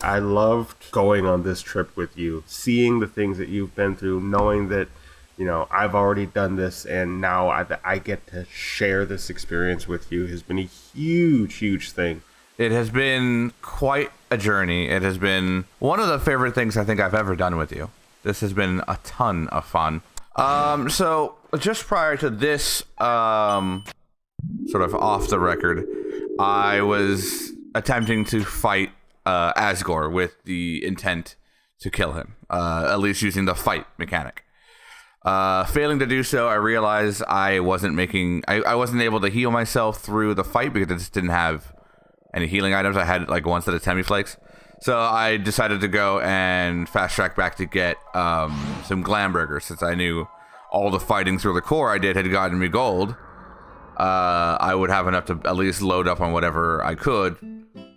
I loved going on this trip with you, seeing the things that you've been through, knowing that, you know, I've already done this and now I get to share this experience with you has been a huge, huge thing. It has been quite a journey. It has been one of the favorite things I think I've ever done with you. This has been a ton of fun. So just prior to this, sort of off the record, I was attempting to fight Asgore with the intent to kill him, at least using the fight mechanic. Failing to do so, I realized I wasn't able to heal myself through the fight because I just didn't have any healing items. I had like one set of Temmie Flakes. So I decided to go and fast track back to get some glam burgers, since I knew all the fighting through the core I did had gotten me gold. I would have enough to at least load up on whatever I could.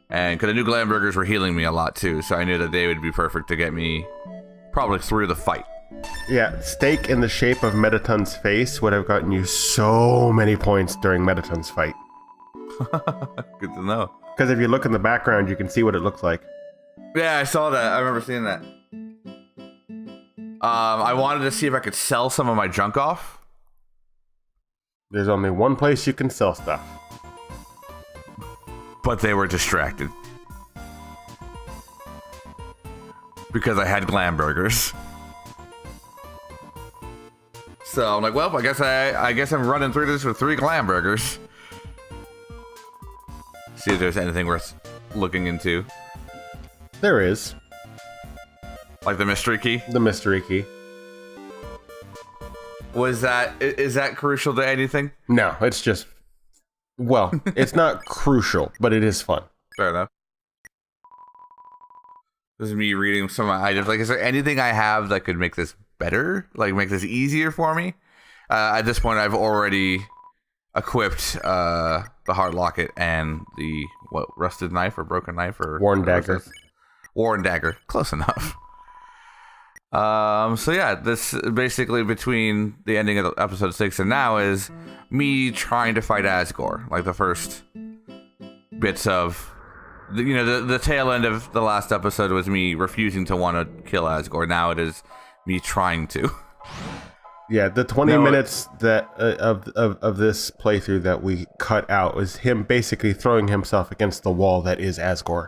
And because I knew glam burgers were healing me a lot too, so I knew that they would be perfect to get me probably through the fight. Yeah, steak in the shape of Metaton's face would have gotten you so many points during Metaton's fight. Good to know. Because if you look in the background, you can see what it looks like. Yeah, I saw that. I remember seeing that. I wanted to see if I could sell some of my junk off. There's only one place you can sell stuff. But they were distracted. Because I had glam burgers. So I'm like, well, I guess I'm running through this with 3 glam burgers. See if there's anything worth looking into. There is. Like the mystery key? The mystery key. Is that crucial to anything? No, it's just, well, it's not crucial, but it is fun. Fair enough. This is me reading some of my items. Like, is there anything I have that could make this better? Like, make this easier for me? At this point, I've already equipped the heart locket and the, rusted knife or broken knife or... Worn dagger. Worn dagger. Close enough. So yeah, this basically between the ending of episode 6 and now is me trying to fight Asgore. Like the first bits of, the tail end of the last episode was me refusing to want to kill Asgore. Now it is me trying to. Yeah, the 20 minutes that of this playthrough that we cut out was him basically throwing himself against the wall that is Asgore.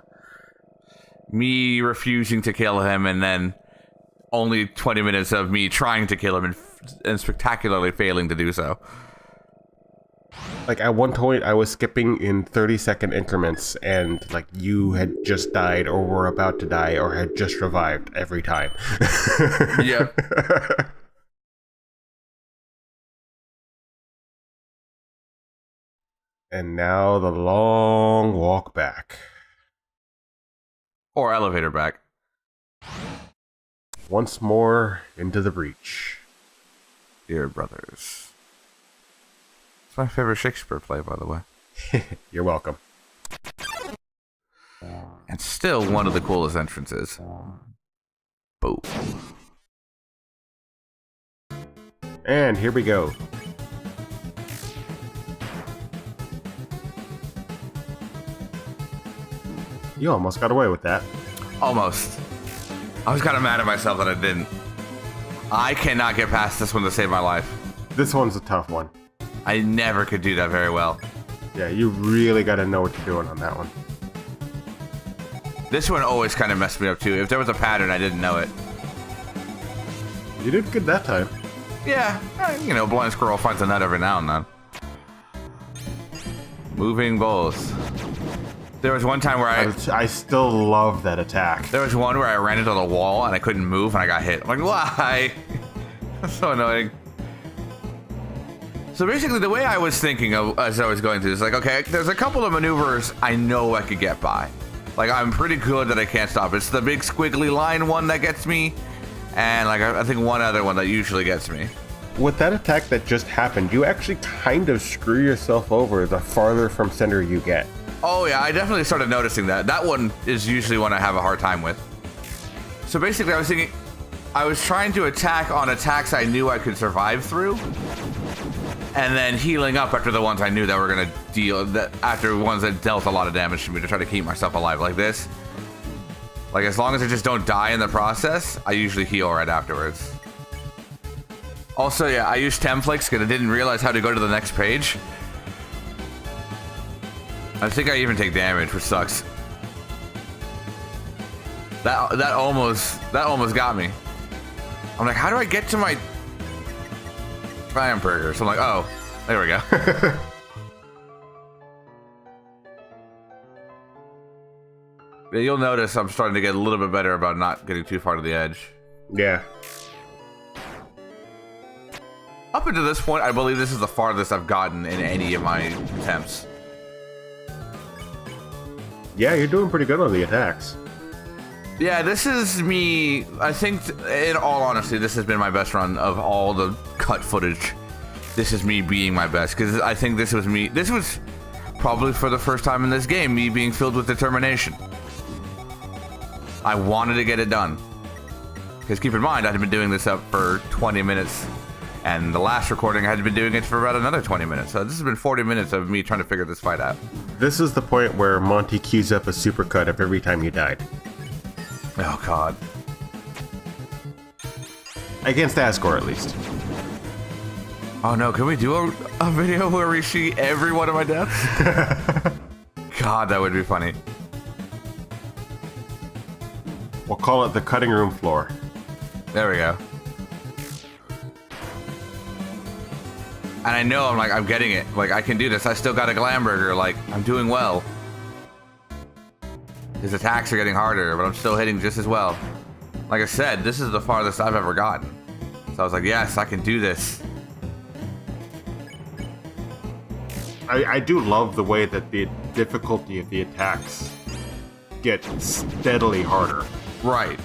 Me refusing to kill him, and then only 20 minutes of me trying to kill him and spectacularly failing to do so. Like at one point I was skipping in 30-second increments and like you had just died or were about to die or had just revived every time. Yeah. And now the long walk back. Or elevator back. Once more into the breach. Dear brothers. It's my favorite Shakespeare play, by the way. You're welcome. And still one of the coolest entrances. Boom. And here we go. You almost got away with that. Almost. I was kind of mad at myself that I didn't. I cannot get past this one to save my life. This one's a tough one. I never could do that very well. Yeah, you really got to know what you're doing on that one. This one always kind of messed me up too. If there was a pattern, I didn't know it. You did good that time. Yeah, blind squirrel finds a nut every now and then. Moving both. There was one time where I still love that attack. There was one where I ran into the wall and I couldn't move and I got hit. I'm like, why? That's so annoying. So basically the way I was thinking of as I was going through this, like, okay, there's a couple of maneuvers I know I could get by. Like, I'm pretty good that I can't stop. It's the big squiggly line one that gets me. And like, I think one other one that usually gets me. With that attack that just happened, you actually kind of screw yourself over the farther from center you get. Oh yeah, I definitely started noticing that. That one is usually one I have a hard time with. So basically I was thinking, I was trying to attack on attacks I knew I could survive through. And then healing up after the ones I knew that were going to after ones that dealt a lot of damage to me to try to keep myself alive like this. Like, as long as I just don't die in the process, I usually heal right afterwards. Also, yeah, I used Temflix because I didn't realize how to go to the next page. I think I even take damage, which sucks. That almost got me. I'm like, how do I get to my hamburger? So I'm like, oh, there we go. Yeah, you'll notice I'm starting to get a little bit better about not getting too far to the edge. Yeah. Up until this point, I believe this is the farthest I've gotten in any of my attempts. Yeah, you're doing pretty good on the attacks. Yeah, this is me. I think, in all honesty, this has been my best run of all the cut footage. This is me being my best, because I think this was me. This was probably for the first time in this game, me being filled with determination. I wanted to get it done. Because keep in mind, I had been doing this up for 20 minutes. And the last recording, I had been doing it for about another 20 minutes. So this has been 40 minutes of me trying to figure this fight out. This is the point where Monty queues up a supercut of every time you died. Oh, God. Against asgore, at least. Oh, no. Can we do a video where we see every one of my deaths? God, that would be funny. We'll call it the cutting room floor. There we go. And I know I'm getting it. Like, I can do this. I still got a Glamburger. Like, I'm doing well. His attacks are getting harder, but I'm still hitting just as well. Like I said, this is the farthest I've ever gotten. So I was like, yes, I can do this. I do love the way that the difficulty of the attacks get steadily harder. Right.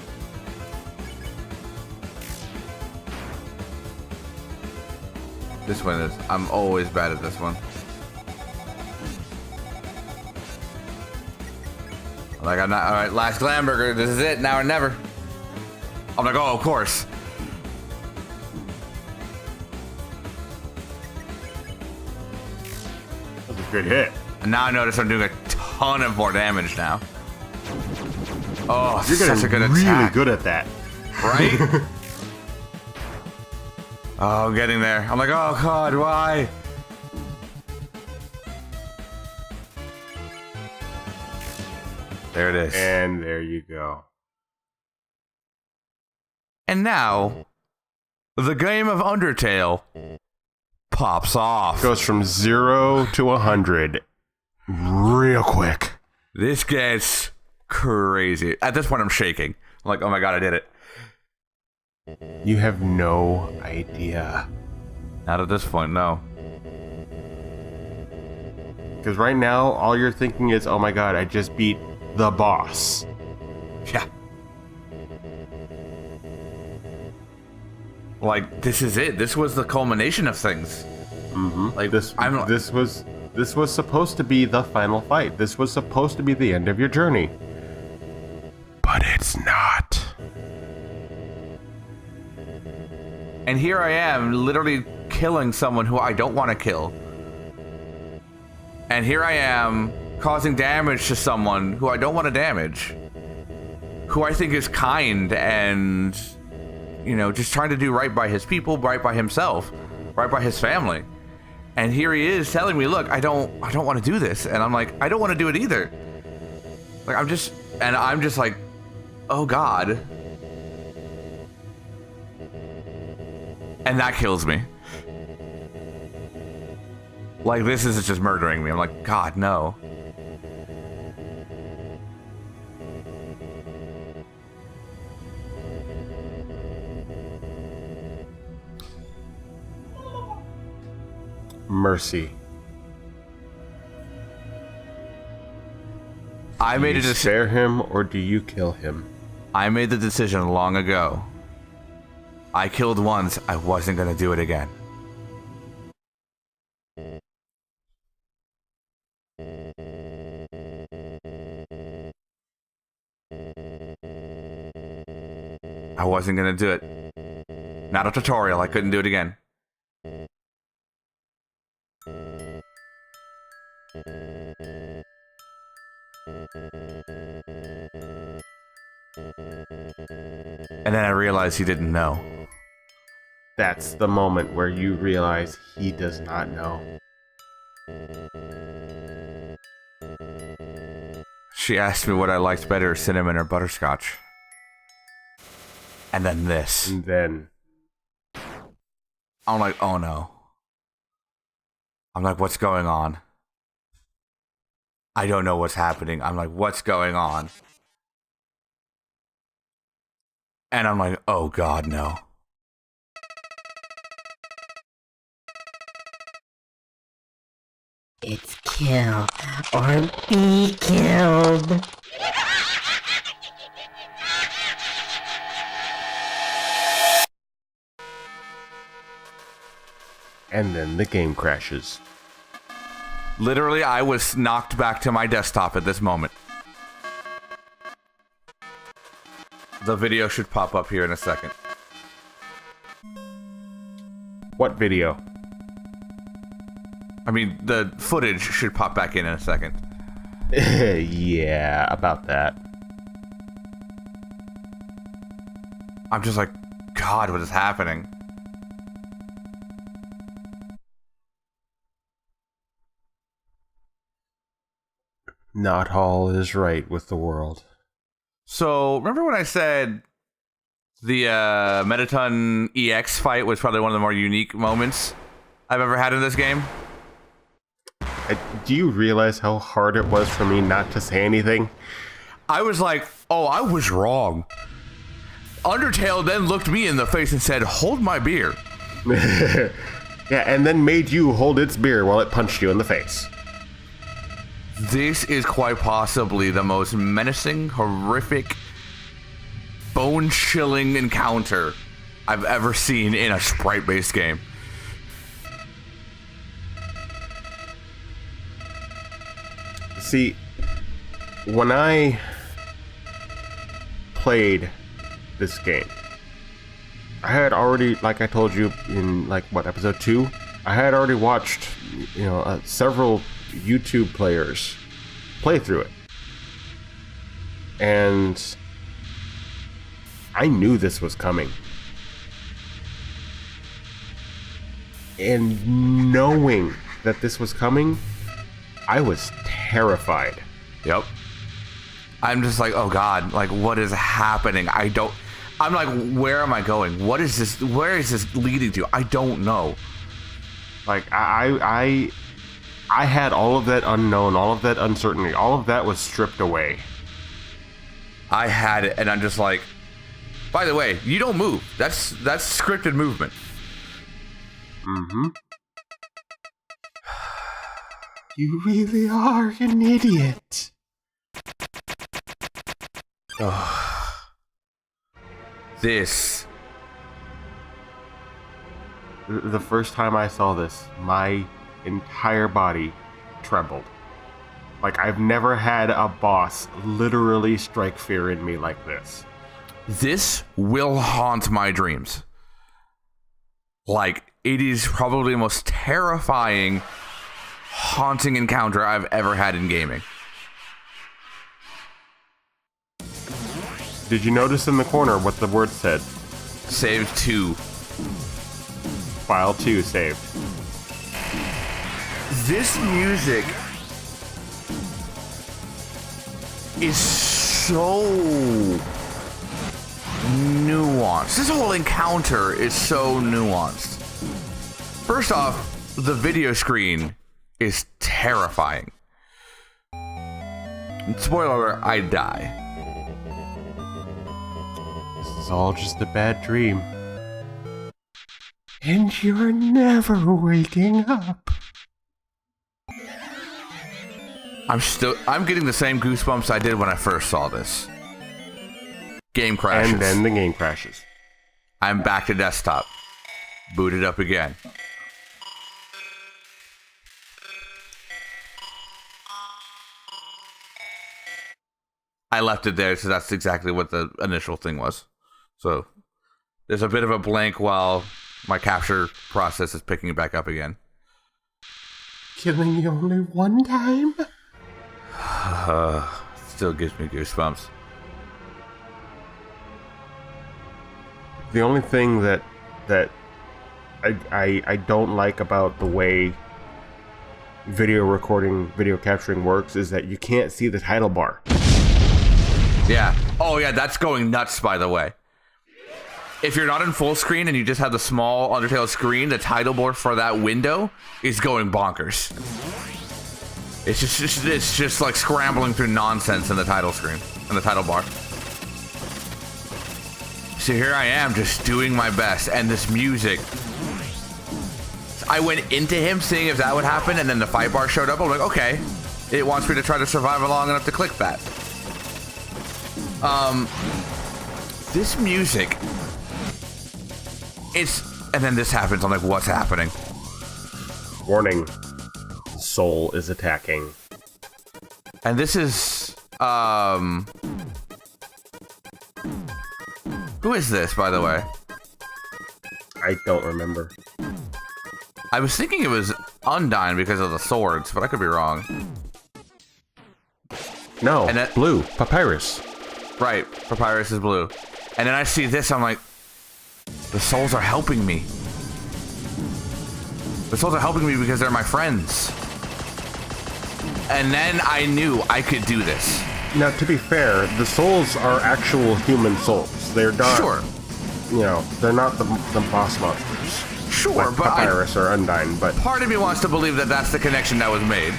This one is... I'm always bad at this one. Like, I'm not... Alright, last Glamburger. This is it. Now or never. I'm like, oh, of course. That was a good hit. And now I notice I'm doing a ton of more damage now. Oh, you're such a good really attack. good at that. Right? Oh, I'm getting there. I'm like, oh, God, why? There it is. And there you go. And now, the game of Undertale pops off. Goes from 0 to 100 real quick. This gets crazy. At this point, I'm shaking. I'm like, oh my God, I did it. You have no idea. Not at this point, no. Because right now, all you're thinking is, oh my God, I just beat the boss. Yeah. Like, this is it. This was the culmination of things. Mm-hmm. Like, this was supposed to be the final fight. This was supposed to be the end of your journey. But it's not. And here I am, literally killing someone who I don't want to kill. And here I am, causing damage to someone who I don't want to damage. Who I think is kind and, you know, just trying to do right by his people, right by himself, right by his family. And here he is telling me, look, I don't want to do this. And I'm like, I don't want to do it either. Like, I'm just like, oh God. And that kills me. Like, this is just murdering me. I'm like, God, no. Mercy. I made a Do you decision. spare him or do you kill him? I made the decision long ago. I killed once. I wasn't gonna do it again. I wasn't gonna do it. Not a tutorial. I couldn't do it again. And then I realized he didn't know. That's the moment where you realize he does not know. She asked me what I liked better, cinnamon or butterscotch. And then this. And then... I'm like, oh no. I'm like, what's going on? I don't know what's happening. I'm like, what's going on? And I'm like, oh God, no. It's kill or be killed. And then the game crashes. Literally, I was knocked back to my desktop at this moment. The video should pop up here in a second. What video? I mean, the footage should pop back in a second. Yeah, about that. I'm just like, God, what is happening? Not all is right with the world. So, remember when I said the Metaton EX fight was probably one of the more unique moments I've ever had in this game? Do you realize how hard it was for me not to say anything? I was like, oh, I was wrong. Undertale then looked me in the face and said, hold my beer. Yeah, and then made you hold its beer while it punched you in the face. This is quite possibly the most menacing, horrific, bone-chilling encounter I've ever seen in a sprite-based game. See, when I played this game, I had already, like I told you in, like, what, episode 2? I had already watched, several YouTube players play through it. And I knew this was coming. And knowing that this was coming, I was terrified. Yep. I'm just like, oh God, like, what is happening? I'm like, where am I going? What is this? Where is this leading to? I don't know. Like, I had all of that unknown, all of that uncertainty, all of that was stripped away. I had it, and I'm just like, by the way, you don't move. That's scripted movement. Mm-hmm. You really are an idiot. Oh. This. The first time I saw this, my entire body trembled. Like, I've never had a boss literally strike fear in me like this. This will haunt my dreams. Like, it is probably the most terrifying, haunting encounter I've ever had in gaming. Did you notice in the corner what the word said? Save 2. File 2 saved. This music is so nuanced. This whole encounter is so nuanced. First off, the video screen is terrifying. Spoiler alert, I die. This is all just a bad dream. And you're never waking up. I'm getting the same goosebumps I did when I first saw this. Game crashes. And then the game crashes. I'm back to desktop. Booted up again. I left it there, so that's exactly what the initial thing was. So there's a bit of a blank while my capture process is picking it back up again. Killing you only one time? Still gives me goosebumps. The only thing that I don't like about the way video capturing works is that you can't see the title bar. Yeah. Oh yeah, that's going nuts, by the way. If you're not in full screen and you just have the small Undertale screen, the title bar for that window is going bonkers. It's just like scrambling through nonsense in the title screen, in the title bar. So here I am just doing my best, and this music. I went into him seeing if that would happen, and then the fight bar showed up. I'm like, okay, it wants me to try to survive long enough to click that. This music, and then this happens. I'm like, what's happening? Warning, soul is attacking. And this is, who is this, by the way? I don't remember. I was thinking it was Undyne because of the swords, but I could be wrong. No, and that, blue, Papyrus. Right, Papyrus is blue. And then I see this, I'm like, the souls are helping me. The souls are helping me because they're my friends. And then I knew I could do this. Now, to be fair, the souls are actual human souls. They're not, sure. You know, they're not the boss monsters. Sure, like but Papyrus or Undyne, but part of me wants to believe that that's the connection that was made.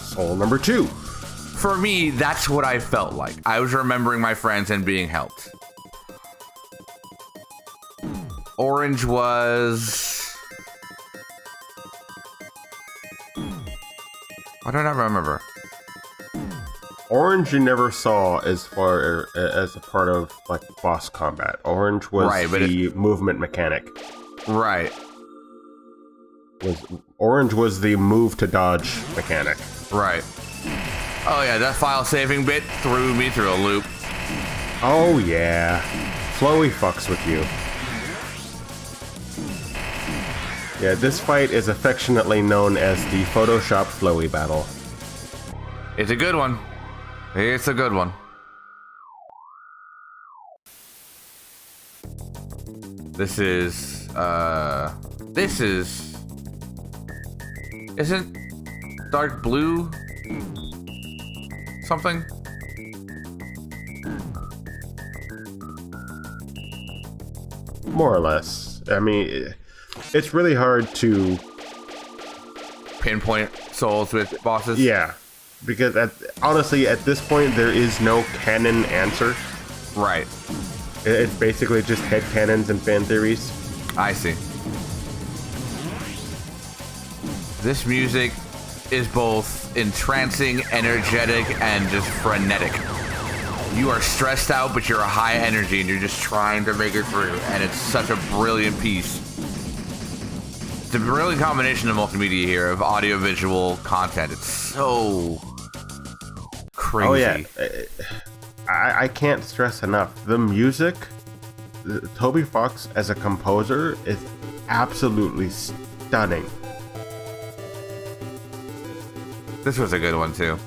Soul number 2. For me, that's what I felt like. I was remembering my friends and being helped. Orange was... I don't ever remember. Orange you never saw as far as a part of like boss combat. Orange was right, the movement mechanic. Right. Orange was the move to dodge mechanic. Right. Oh yeah, that file saving bit threw me through a loop. Oh yeah. Flowy fucks with you. Yeah, this fight is affectionately known as the Photoshop Flowy battle. It's a good one. It's a good one. This is, isn't dark blue something? More or less. I mean, it's really hard to pinpoint souls with bosses. Yeah, because honestly, at this point, there is no canon answer. Right. It's basically just headcanons and fan theories. I see. This music is both entrancing, energetic, and just frenetic. You are stressed out, but you're a high energy, and you're just trying to make it through. And it's such a brilliant piece. It's a brilliant combination of multimedia here, of audio-visual content. It's so crazy. Oh yeah, I can't stress enough. The music, Toby Fox as a composer is absolutely stunning. This was a good one too.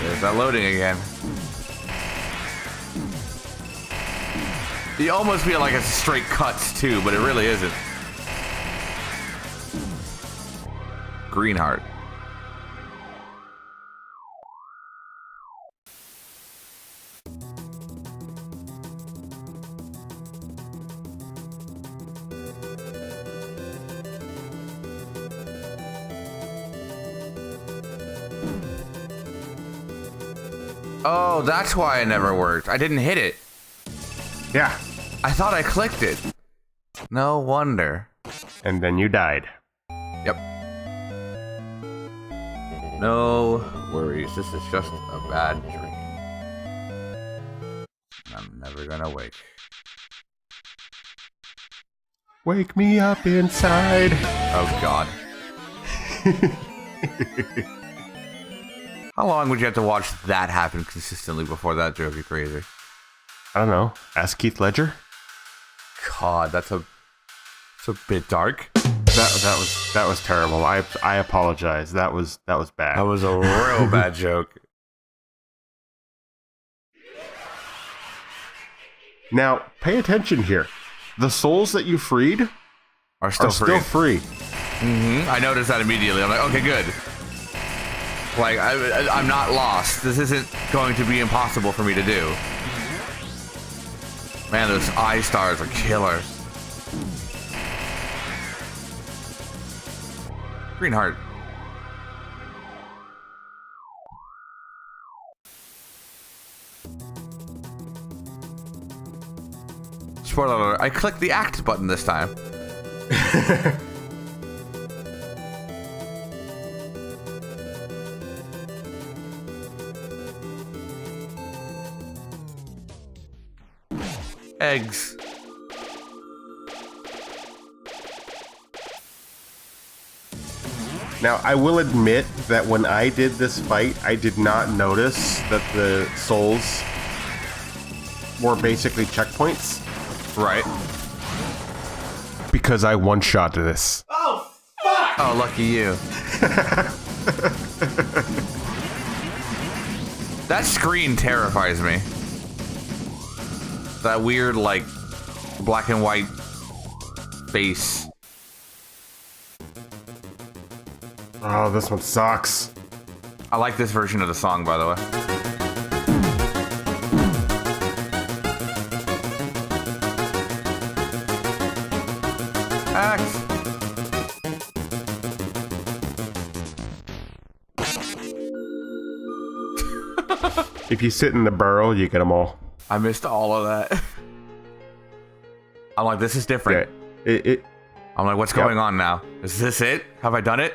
There's that loading again. You almost feel like it's straight cuts too, but it really isn't. Greenheart. Oh, that's why it never worked. I didn't hit it. Yeah. I thought I clicked it. No wonder. And then you died. Yep. No worries. This is just a bad dream. I'm never gonna wake. Wake me up inside. Oh, God. How long would you have to watch that happen consistently before that drove you crazy? I don't know. Ask Keith Ledger. God, it's a bit dark. That was terrible. I apologize. That was bad. That was a real bad joke. Now, pay attention here. The souls that you freed Are still free. I noticed that immediately. I'm like, okay, good. Like, I'm not lost. This isn't going to be impossible for me to do. Man, those eye stars are killer. Green heart. Spoiler alert, I clicked the act button this time. Eggs. Now, I will admit that when I did this fight, I did not notice that the souls were basically checkpoints. Right. Because I one-shot this. Oh, fuck! Oh, lucky you. That screen terrifies me. That weird, like, black and white face. Oh, this one sucks. I like this version of the song, by the way. Axe. If you sit in the barrel, you get them all. I missed all of that. I'm like, this is different. Yeah, I'm like, what's going on now? Is this it? Have I done it?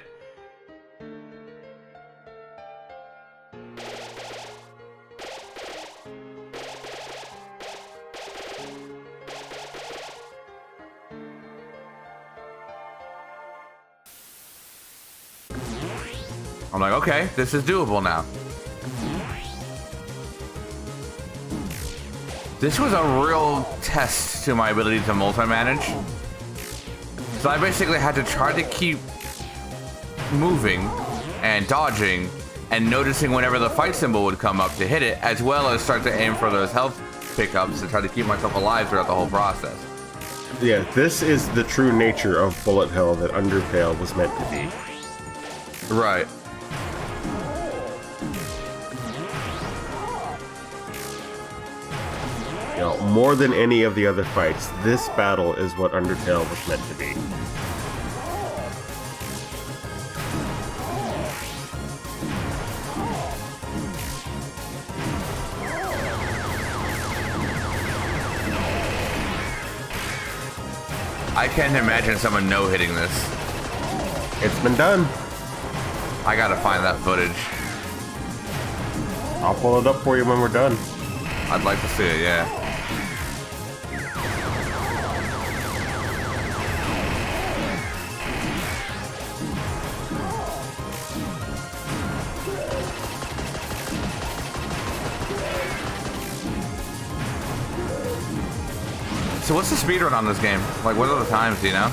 I'm like, okay, this is doable now. This was a real test to my ability to multi-manage. So I basically had to try to keep moving and dodging and noticing whenever the fight symbol would come up to hit it, as well as start to aim for those health pickups to try to keep myself alive throughout the whole process. Yeah, this is the true nature of bullet hell that Undertale was meant to be. Right. You know, more than any of the other fights, this battle is what Undertale was meant to be. I can't imagine someone no-hitting this. It's been done. I gotta find that footage. I'll pull it up for you when we're done. I'd like to see it, yeah. So what's the speedrun on this game? Like, what are the times, do you know?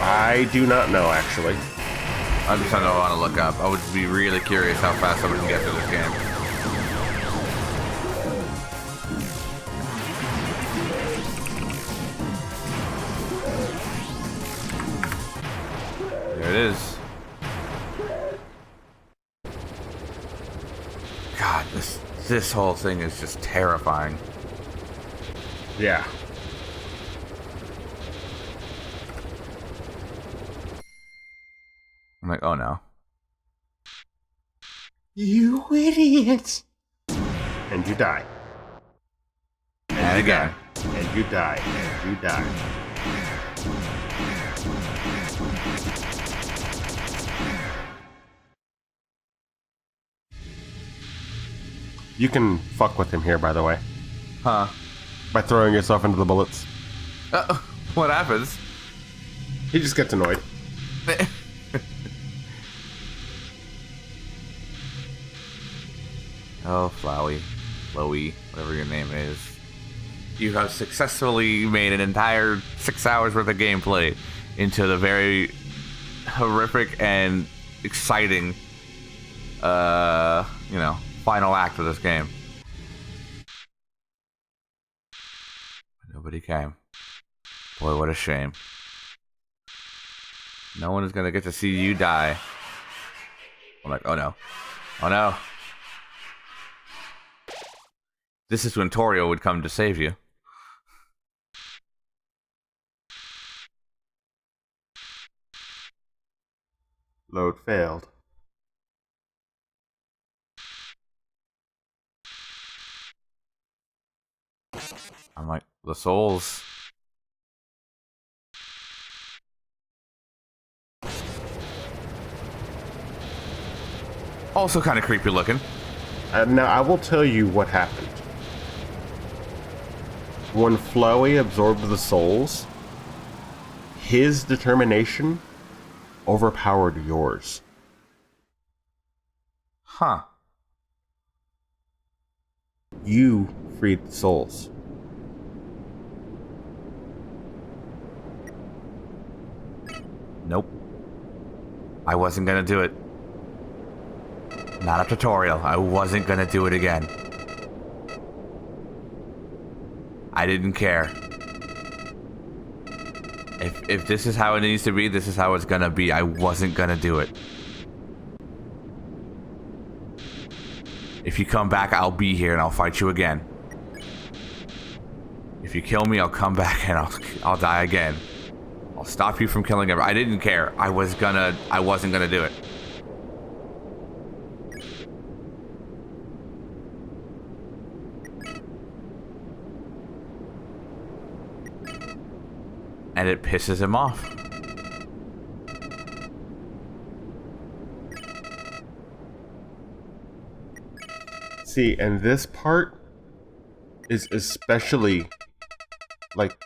I do not know, actually. I just don't want to look up. I would be really curious how fast someone can get through this game. There it is. God, this whole thing is just terrifying. Yeah. I'm like, oh no. You idiot! And you die. And again. And you die. And you die. You can fuck with him here, by the way. Huh. By throwing yourself into the bullets. What happens? He just gets annoyed. Oh, Flowey, whatever your name is. You have successfully made an entire 6 hours worth of gameplay into the very horrific and exciting, final act of this game. Nobody came. Boy, what a shame. No one is gonna get to see you die. I'm like, oh no. Oh no. This is when Torio would come to save you. Load failed. I'm like, the souls. Also kind of creepy looking. Now, I will tell you what happened. When Flowey absorbed the souls, his determination overpowered yours. Huh. You freed the souls. Nope. I wasn't gonna do it. Not a tutorial. I wasn't gonna do it again. I didn't care. If this is how it needs to be, this is how it's gonna be. I wasn't gonna do it. If you come back, I'll be here and I'll fight you again. If you kill me, I'll come back and I'll die again. I'll stop you from killing everyone. I didn't care. I wasn't gonna do it. And it pisses him off. See, and this part is especially, like,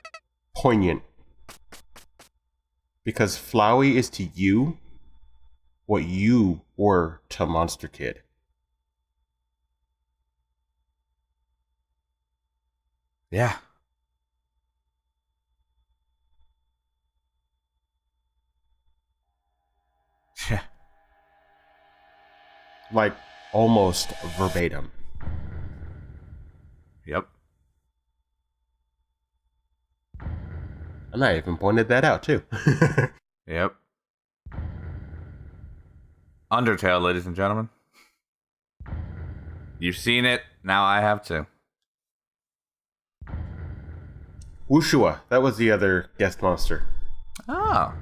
poignant. Because Flowey is to you what you were to Monster Kid. Yeah. Yeah. Like, almost verbatim. Yep. And I even pointed that out, too. Yep. Undertale, ladies and gentlemen. You've seen it, now I have to. Wushua, that was the other guest monster. Oh.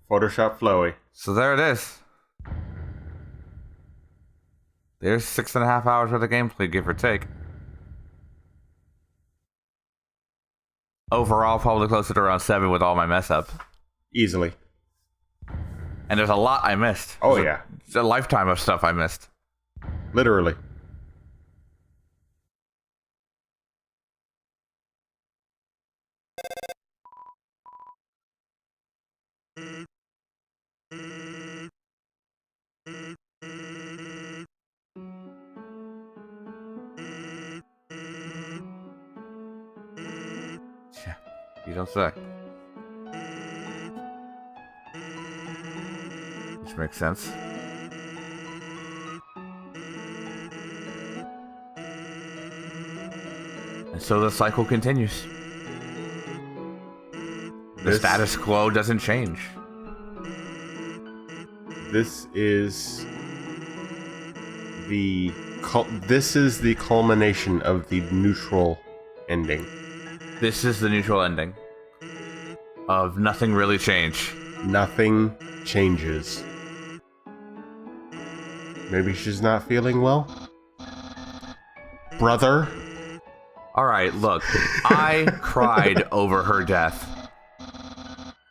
Photoshop Flowey. So there it is. There's 6.5 hours worth of gameplay, give or take. Overall, probably closer to around 7 with all my mess up. Easily. And there's a lot I missed. Oh, yeah. It's a lifetime of stuff I missed. Literally. Yeah, you don't say. Which makes sense. And so the cycle continues. The status quo doesn't change. This is the culmination of the neutral ending. This is the neutral ending of nothing really changed. Nothing changes. Maybe she's not feeling well? Brother? Alright, look. I cried over her death.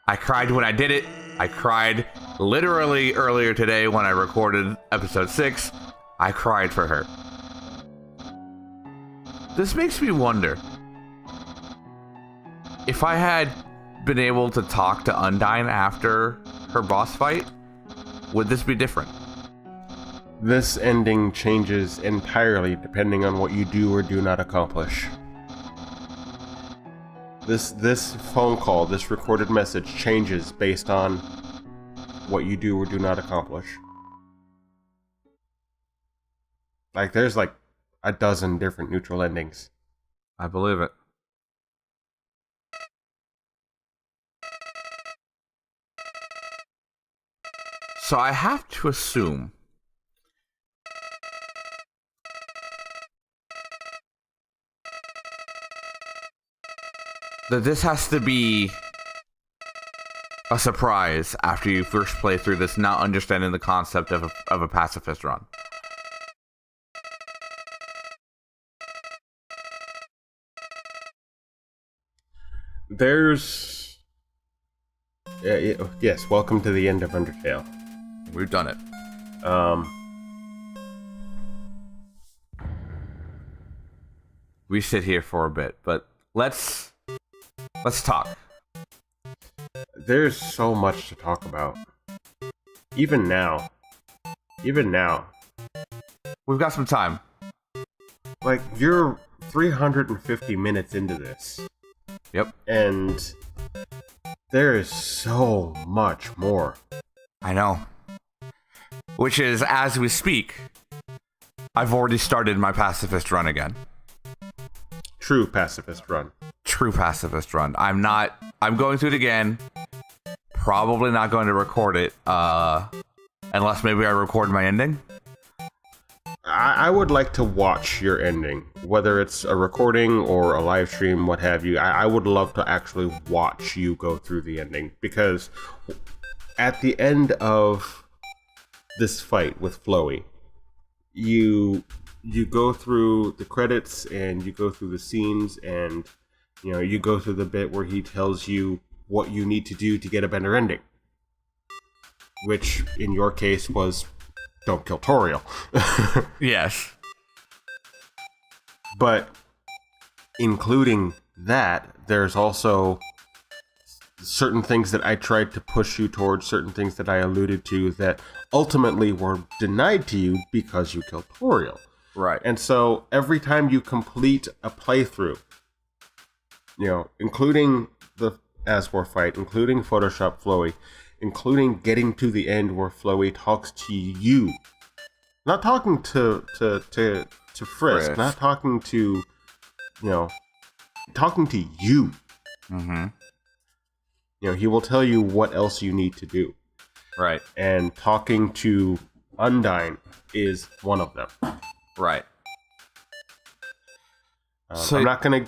I cried when I did it. I cried literally earlier today when I recorded episode 6. I cried for her. This makes me wonder if I had been able to talk to Undyne after her boss fight, would this be different? This ending changes entirely depending on what you do or do not accomplish. This phone call, this recorded message changes based on what you do or do not accomplish. Like, there's like a dozen different neutral endings. I believe it. So I have to assume that this has to be a surprise after you first play through this, not understanding the concept of a pacifist run. There's... yes, welcome to the end of Undertale. We've done it. We sit here for a bit, but let's talk. There's so much to talk about. Even now. We've got some time. Like, you're 350 minutes into this. Yep. And there is so much more. I know. Which is, as we speak, I've already started my pacifist run again. True pacifist run. True pacifist run. I'm going through it again. Probably not going to record it, unless maybe I record my ending. I would like to watch your ending, whether it's a recording or a live stream, what have you. I would love to actually watch you go through the ending, because at the end of this fight with Flowey, you go through the credits and you go through the scenes, and you go through the bit where he tells you what you need to do to get a better ending, which in your case was don't kill Toriel. Yes. But including that, there's also certain things that I tried to push you towards, certain things that I alluded to that ultimately were denied to you because you killed Toriel. Right. And so every time you complete a playthrough, including the asgore fight, including Photoshop Flowey, including getting to the end where Flowey talks to you, not talking to Frisk, not talking to, talking to you. Mm-hmm. He will tell you what else you need to do. Right. And talking to Undyne is one of them. Right. So I'm not gonna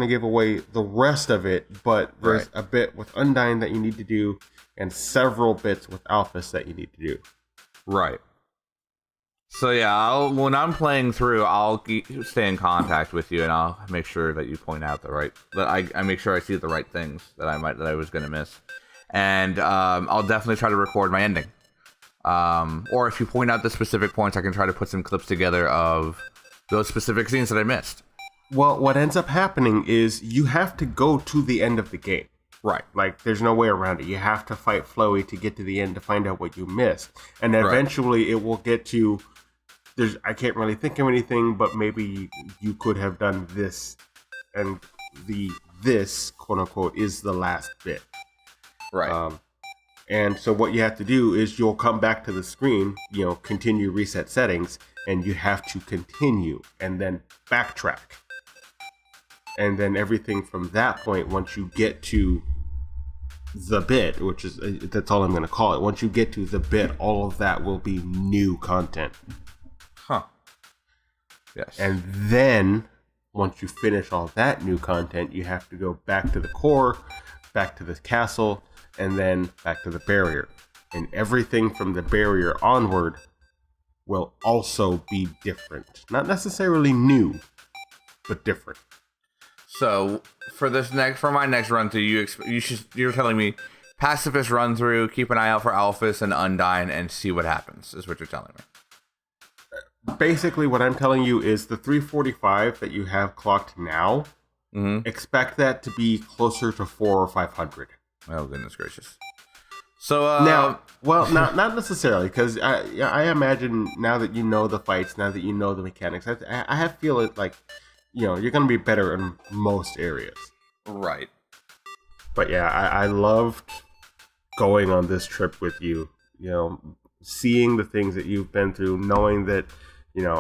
give away the rest of it, but there's a bit with Undyne that you need to do, and several bits with Alphys that you need to do. Right. So yeah, when I'm playing through, I'll stay in contact with you, and I'll make sure that you point out that I make sure I see the right things that I was gonna miss, and I'll definitely try to record my ending. Or if you point out the specific points, I can try to put some clips together of those specific scenes that I missed. Well, what ends up happening is you have to go to the end of the game. Right. Like, there's no way around it. You have to fight Flowey to get to the end to find out what you missed. And eventually it will get to... I can't really think of anything, but maybe you could have done this. And this, quote-unquote, is the last bit. Right. And so what you have to do is you'll come back to the screen, continue reset settings, and you have to continue and then backtrack. And then everything from that point, once you get to the bit, which is, that's all I'm going to call it. Once you get to the bit, all of that will be new content. Huh. Yes. And then, once you finish all that new content, you have to go back to the core, back to the castle, and then back to the barrier. And everything from the barrier onward will also be different. Not necessarily new, but different. So for my next run through, you're telling me pacifist run through, keep an eye out for Alphys and Undyne, and see what happens. Is what you're telling me. Basically, what I'm telling you is the 345 that you have clocked now. Mm-hmm. Expect that to be closer to 400 or 500. Oh goodness gracious! So, Not necessarily, because I imagine now that you know the fights, now that you know the mechanics, I have feel it like, you're gonna be better in most areas. right. But yeah, I loved going on this trip with you. Seeing the things that you've been through, knowing that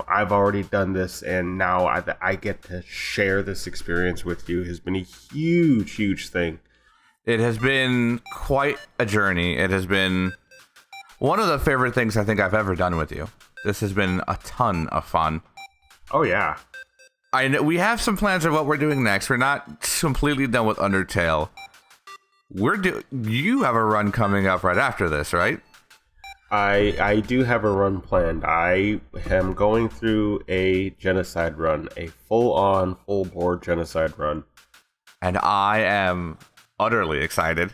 I've already done this, and now I get to share this experience with you has been a huge thing. It has been quite a journey. It has been one of the favorite things I think I've ever done with you. This has been a ton of fun. Oh yeah. I know we have some plans of what we're doing next. We're not completely done with Undertale. You have a run coming up right after this, right? I do have a run planned. I am going through a genocide run, a full board genocide run. And I am utterly excited.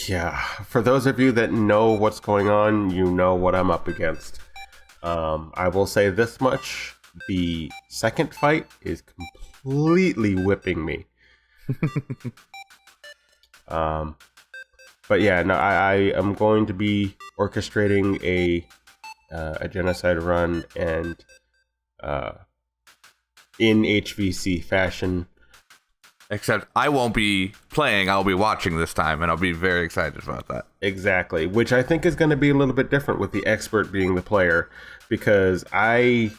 Yeah, for those of you that know what's going on, you know what I'm up against. I will say this much: the second fight is completely whipping me. But yeah, no, I am going to be orchestrating a genocide run, and in HVC fashion. Except I won't be playing, I'll be watching this time, and I'll be very excited about that. Exactly, which I think is going to be a little bit different with the expert being the player, because I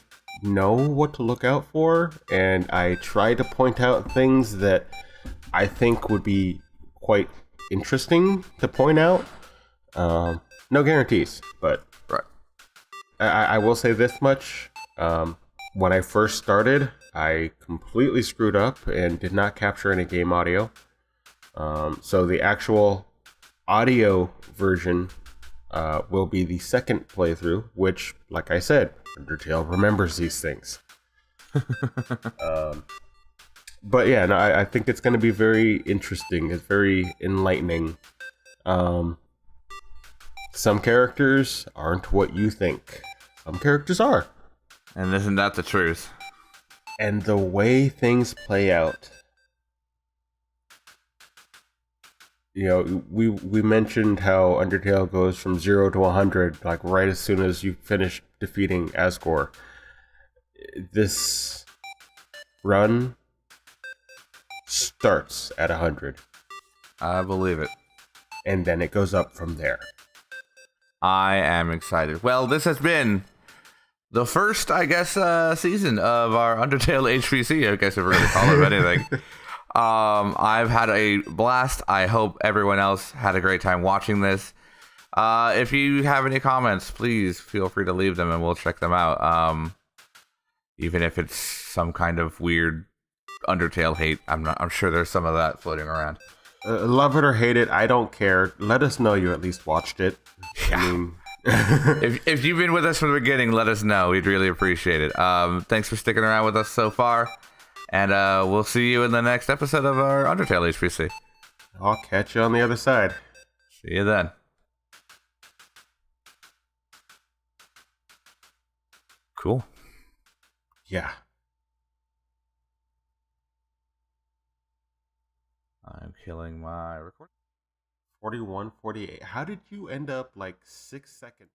know what to look out for, and I try to point out things that I think would be quite interesting to point out. No guarantees, but right. I will say this much. When I first started, I completely screwed up and did not capture any game audio. So the actual audio version will be the second playthrough, which, like I said, Undertale remembers these things. But yeah, no, I think it's going to be very interesting. It's very enlightening. Some characters aren't what you think. Some characters are. And isn't that the truth? And the way things play out. We mentioned how Undertale goes from 0 to 100, like right as soon as you finish defeating Asgore. This run starts at 100. I believe it. And then it goes up from there. I am excited. Well, this has been the first, I guess, season of our Undertale HVC, I guess if we're going to call it anything. I've had a blast. I hope everyone else had a great time watching this. If you have any comments, please feel free to leave them and we'll check them out. Even if it's some kind of weird Undertale hate, I'm sure there's some of that floating around. Love it or hate it, I don't care. Let us know you at least watched it. Yeah. I mean, if you've been with us from the beginning, let us know. We'd really appreciate it. Thanks for sticking around with us so far. And we'll see you in the next episode of our Undertale HPC. I'll catch you on the other side. See you then. Cool. Yeah. I'm killing my record. 41, 48. How did you end up like 6 seconds?